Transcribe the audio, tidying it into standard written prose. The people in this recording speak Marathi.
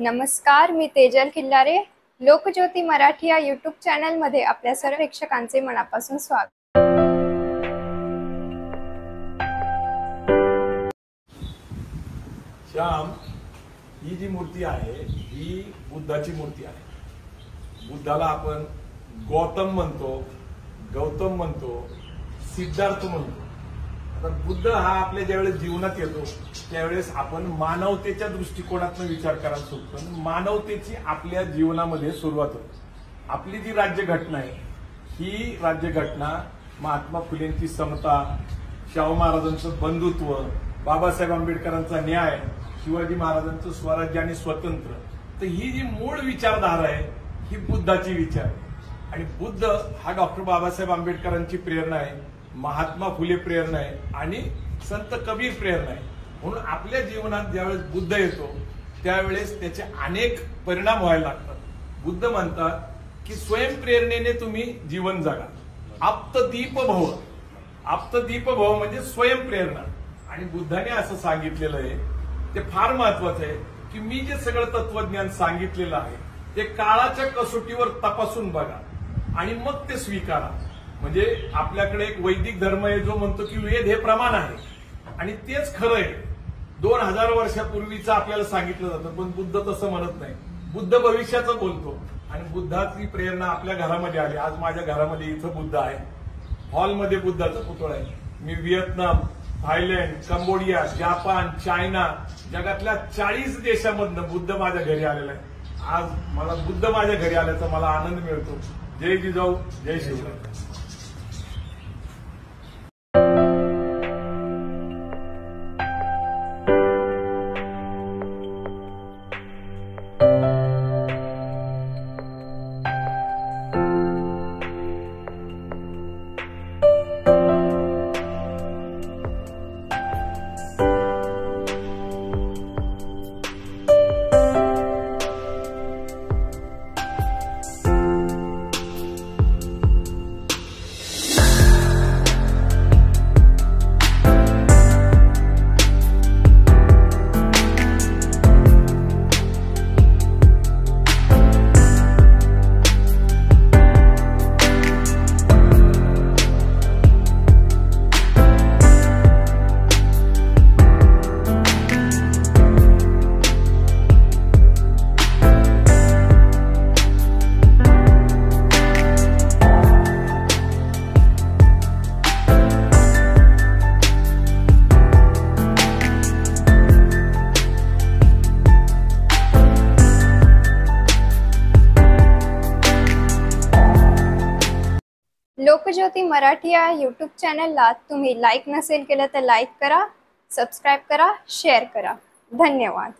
नमस्कार, मी तेजल खिल्लारे. लोकज्योती मराठी या यूट्यूब चॅनलमध्ये आपल्या सर्व प्रेक्षकांचे मनापासून स्वागत. श्याम, ही जी मूर्ती आहे ही बुद्धाची मूर्ती आहे. बुद्धाला आपण गौतम म्हणतो, गौतम म्हणतो, सिद्धार्थ म्हणतो. आता बुद्ध हा आपल्या ज्यावेळेस जीवनात येतो त्यावेळेस आपण मानवतेच्या दृष्टिकोनातून विचार करायला सुचतो. मानवतेची आपल्या जीवनामध्ये सुरुवात होते. आपली जी राज्यघटना आहे ही राज्यघटना महात्मा फुलेंची समता, शाहू महाराजांचं बंधुत्व, बाबासाहेब आंबेडकरांचा न्याय, शिवाजी महाराजांचं स्वराज्य आणि स्वतंत्र, तर ही जी मूळ विचारधारा आहे ही बुद्धाची विचार आहे. आणि बुद्ध हा डॉक्टर बाबासाहेब आंबेडकरांची प्रेरणा आहे, महात्मा फुले प्रेरणा आहे आणि संत कबीर प्रेरणा आहे. म्हणून आपल्या जीवनात ज्यावेळेस बुद्ध येतो त्यावेळेस त्याचे अनेक परिणाम व्हायला लागतात. बुद्ध म्हणतात की स्वयंप्रेरणेने तुम्ही जीवन जगा, आप्तदीप भव. आप्तदीप भव म्हणजे स्वयंप्रेरणा. आणि बुद्धाने असं सांगितलेलं आहे, ते फार महत्वाचं आहे की मी जे सगळं तत्वज्ञान सांगितलेलं आहे ते काळाच्या कसोटीवर तपासून बघा आणि मग ते स्वीकारा. म्हणजे आपल्याकडे एक वैदिक धर्म आहे जो म्हणतो की वेद हे प्रमाण आहे आणि तेच खरं आहे. 2000 वर्षापूर्वीचं आपल्याला सांगितलं जातं, पण बुद्ध तसं म्हणत नाही. बुद्ध भविष्याचं बोलतो आणि बुद्धाची प्रेरणा आपल्या घरामध्ये आली. आज माझ्या घरामध्ये इथं बुद्ध आहे, हॉलमध्ये बुद्धाचा पुतळा आहे. मी Vietnam, Thailand, Cambodia, Japan, China, जगातल्या 40 देशामधनं बुद्ध माझ्या घरी आलेला आहे. आज मला बुद्ध माझ्या घरी आल्याचा मला आनंद मिळतो. जय जिजाऊ, जय शिवराय. लोकज्योती मराठी या यूट्यूब चॅनलला तुम्ही लाईक नसेल केलं तर लाईक करा, सबस्क्राईब करा, शेअर करा. धन्यवाद.